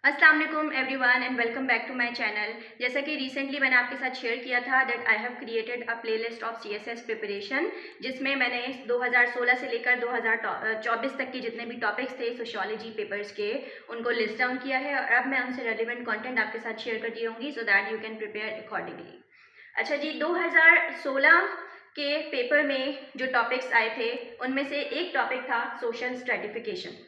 अस्सलाम वालेकुम everyone and welcome back to my channel. जैसा कि रिसेंटली मैंने आपके साथ शेयर किया था that I have created a playlist of CSS preparation, जिसमें मैंने 2016 से लेकर 2024 तक के जितने भी टॉपिक्स थे सोशियोलॉजी पेपर्स के उनको लिस्ट डाउन किया है और अब मैं उनसे रेलिवेंट कंटेंट आपके साथ शेयर करती रहूँगी so that you can prepare accordingly. अच्छा जी, 2016 के पेपर में जो टॉपिक्स आए थे उनमें से एक टॉपिक था सोशल स्ट्रेटिफिकेशन,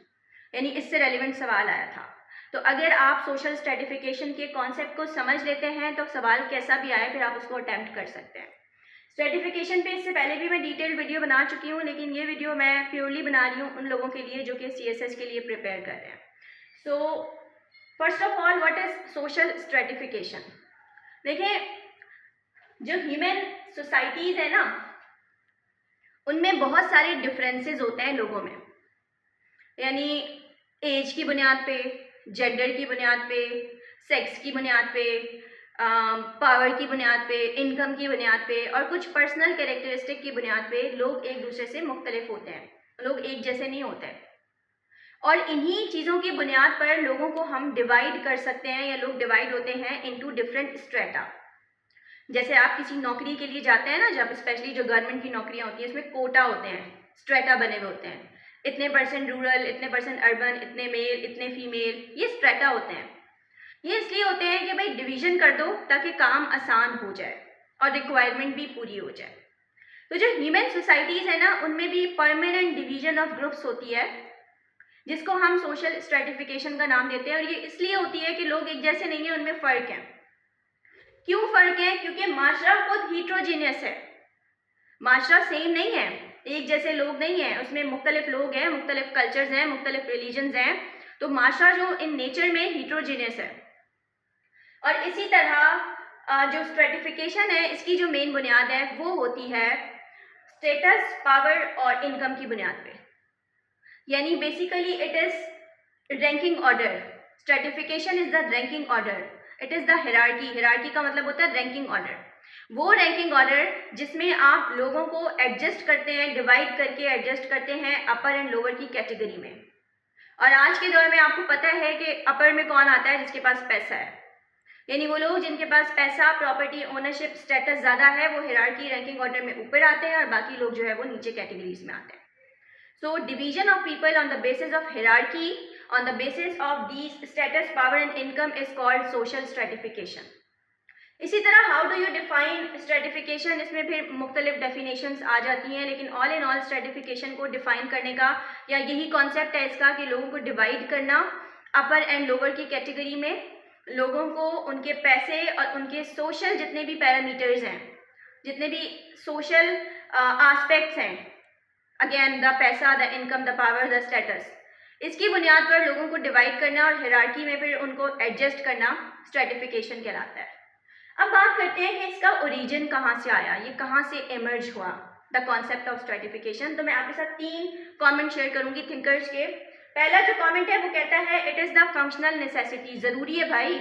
यानी इससे रेलिवेंट सवाल आया था। तो अगर आप सोशल स्ट्रेटिफिकेशन के कॉन्सेप्ट को समझ लेते हैं तो सवाल कैसा भी आए फिर आप उसको अटेम्प्ट कर सकते हैं। स्ट्रेटिफिकेशन पे इससे पहले भी मैं डिटेल वीडियो बना चुकी हूँ, लेकिन ये वीडियो मैं प्योरली बना रही हूँ उन लोगों के लिए जो कि सीएसएस के लिए प्रिपेयर कर रहे हैं। So first of all, what is social stratification? देखिए, जो ह्यूमन सोसाइटीज है ना, उनमें बहुत सारे डिफरेंसेस होते हैं लोगों में, यानी एज की बुनियाद पे, जेंडर की बुनियाद पे, सेक्स की बुनियाद पे, पावर की बुनियाद पे, इनकम की बुनियाद पे और कुछ पर्सनल कैरेक्टरिस्टिक की बुनियाद पे लोग एक दूसरे से मुख्तलिफ होते हैं। लोग एक जैसे नहीं होते हैं और इन्हीं चीज़ों की बुनियाद पर लोगों को हम डिवाइड कर सकते हैं या लोग डिवाइड होते हैं इनटू डिफरेंट स्ट्रेटा। जैसे आप किसी नौकरी के लिए जाते हैं ना, जब स्पेशली जो गवर्नमेंट की नौकरियां होती हैं उसमें कोटा होते हैं, स्ट्रेटा बने हुए होते हैं, इतने परसेंट रूरल, इतने परसेंट अर्बन, इतने मेल, इतने फीमेल, ये स्ट्रेटा होते हैं। ये इसलिए होते हैं कि भाई डिवीजन कर दो ताकि काम आसान हो जाए और रिक्वायरमेंट भी पूरी हो जाए। तो जो ह्यूमन सोसाइटीज है ना, उनमें भी परमानेंट डिवीजन ऑफ ग्रुप्स होती है जिसको हम सोशल स्ट्रेटिफिकेशन का नाम देते हैं। और ये इसलिए होती है कि लोग एक जैसे नहीं है, उनमें फ़र्क है। क्यों फ़र्क है? क्योंकि माशरा खुद हीट्रोजीनियस है, माशरा सेम नहीं है, एक जैसे लोग नहीं हैं, उसमें मुख्तलिफ लोग हैं, मुख्तलिफ कल्चर्स हैं, मुख्तलिफ रिलीजन्स हैं। तो माशरा जो इन नेचर में हीट्रोजीनियस है। और इसी तरह जो स्ट्रेटिफिकेशन है, इसकी जो मेन बुनियाद है वो होती है स्टेटस, पावर और इनकम की बुनियाद पे। यानी basically it is ranking order. Stratification is the ranking order, it is the hierarchy. Hierarchy का मतलब होता है रैंकिंग ऑर्डर। वो रैंकिंग ऑर्डर जिसमें आप लोगों को एडजस्ट करते हैं, डिवाइड करके एडजस्ट करते हैं अपर एंड लोअर की कैटेगरी में। और आज के दौर में आपको पता है कि अपर में कौन आता है? जिसके पास पैसा है, यानी वो लोग जिनके पास पैसा, प्रॉपर्टी, ओनरशिप, स्टेटस ज़्यादा है, वो हिरार्की रैंकिंग ऑर्डर में ऊपर आते हैं और बाकी लोग जो है वो नीचे कैटेगरीज में आते हैं। So division of people on the basis of hierarchy, on the basis of these status, power and income is called social stratification. इसी तरह how do you define stratification? इसमें फिर मुख्तलिफ डेफिनेशंस आ जाती हैं, लेकिन ऑल इन ऑल स्ट्रेटिफिकेशन को define करने का या यही कॉन्सेप्ट है इसका कि लोगों को डिवाइड करना अपर एंड लोअर की कैटेगरी में, लोगों को उनके पैसे और उनके सोशल जितने भी पैरामीटर्स हैं, जितने भी सोशल आस्पेक्ट्स हैं, अगेन द पैसा, the income, the power, the status, इसकी बुनियाद पर लोगों को डिवाइड करना और हिरार्की में फिर उनको एडजस्ट करना स्ट्रेटिफिकेशन कहलाता है। अब बात करते हैं कि इसका ओरिजिन कहाँ से आया, ये कहाँ से इमर्ज हुआ, द कॉन्सेप्ट ऑफ स्ट्रेटिफिकेशन। तो मैं आपके साथ 3 कमेंट शेयर करूंगी थिंकर्स के। पहला जो कमेंट है वो कहता है it is the functional necessity. ज़रूरी है भाई,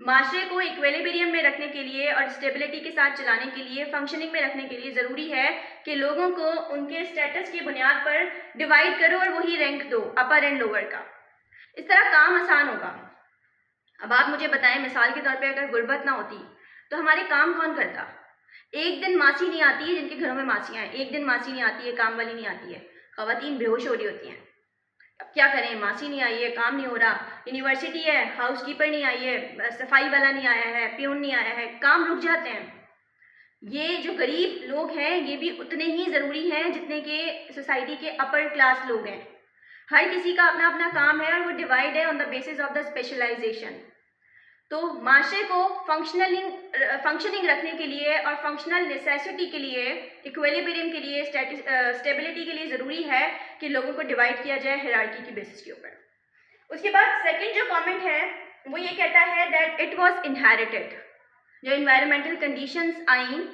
माशरे को इक्विलिब्रियम में रखने के लिए और स्टेबिलिटी के साथ चलाने के लिए, फंक्शनिंग में रखने के लिए ज़रूरी है कि लोगों को उनके स्टेटस की बुनियाद पर डिवाइड करो और वही रैंक दो अपर एंड लोअर का। इस तरह काम आसान होगा। अब आप मुझे बताएं, मिसाल के तौर पे अगर गुर्बत ना होती तो हमारे काम कौन करता? एक दिन मासी नहीं आती है, जिनके घरों में मासियाँ हैं, एक दिन मासी नहीं आती है, काम वाली नहीं आती है, ख़वातीन बेहोश हो रही होती हैं। अब क्या करें, मासी नहीं आई है, काम नहीं हो रहा, यूनिवर्सिटी है, हाउस कीपर नहीं आई है, सफाई वाला नहीं आया है, प्यून नहीं आया है, काम रुक जाते हैं। ये जो गरीब लोग हैं ये भी उतने ही ज़रूरी हैं जितने के सोसाइटी के अपर क्लास लोग हैं। हर किसी का अपना अपना काम है और वो डिवाइड है on the basis of the specialisation. तो माशरे को फंक्शनिंग रखने के लिए और फंक्शनल नेसेसिटी के लिए, इक्विलिब्रियम के लिए, स्टेबिलिटी के लिए ज़रूरी है कि लोगों को डिवाइड किया जाए हिरार्की की बेसिस के ऊपर। उसके बाद सेकंड जो कमेंट है वो ये कहता है दैट इट वाज इनहेरिटेड। जो इन्वायरमेंटल कंडीशंस आई,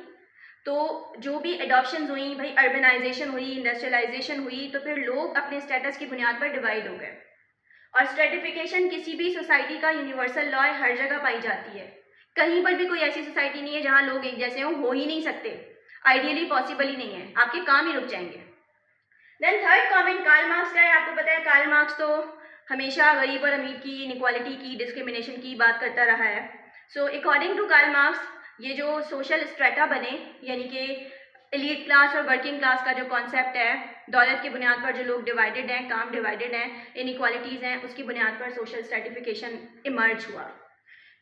तो जो भी एडॉप्शन हुई, भाई अर्बनाइजेशन हुई, इंडस्ट्रियलाइजेशन हुई, तो फिर लोग अपने स्टेटस की बुनियाद पर डिवाइड हो गए। और स्ट्रेटिफिकेशन किसी भी सोसाइटी का यूनिवर्सल लॉ है, हर जगह पाई जाती है। कहीं पर भी कोई ऐसी सोसाइटी नहीं है जहाँ लोग एक जैसे हो ही नहीं सकते, आइडियली पॉसिबल ही नहीं है, आपके काम ही रुक जाएंगे। Then third comment Karl Marx का है। आपको पता है कार्ल मार्क्स तो हमेशा गरीब और अमीर की, इनइक्वालिटी की, डिस्क्रिमिनेशन की बात करता रहा है। So according to Karl Marx ये जो सोशल स्ट्रेटा बने, यानी कि एलीट क्लास और वर्किंग क्लास का जो कॉन्सेप्ट है, दौलत की बुनियाद पर जो लोग डिवाइडेड हैं, काम डिवाइडेड हैं, इनइक्वालिटीज़ हैं, उसकी बुनियाद पर सोशल स्ट्रेटिफिकेशन इमर्ज हुआ।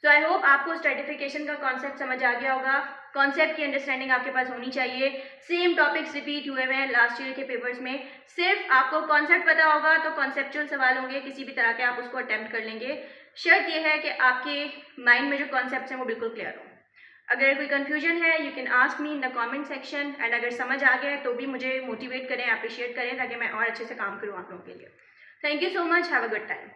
सो आई होप आपको स्ट्रेटिफिकेशन का कॉन्सेप्ट समझ आ गया होगा। कॉन्सेप्ट की अंडरस्टैंडिंग आपके पास होनी चाहिए। सेम टॉपिक्स रिपीट हुए हैं लास्ट ईयर के पेपर्स में। सिर्फ आपको कॉन्सेप्ट पता होगा तो कॉन्सेप्चुअल सवाल होंगे, किसी भी तरह के आप उसको अटेम्प्ट कर लेंगे। शर्त यह है कि आपके माइंड में जो कॉन्सेप्ट्स हैं वो बिल्कुल क्लियर हो। अगर कोई कन्फ्यूजन है you can ask me in the comment section, and अगर समझ आ गया है तो भी मुझे मोटिवेट करें, अप्रिशिएट करें, ताकि मैं और अच्छे से काम करूँ आप लोगों के लिए। Thank you so much, have a good time.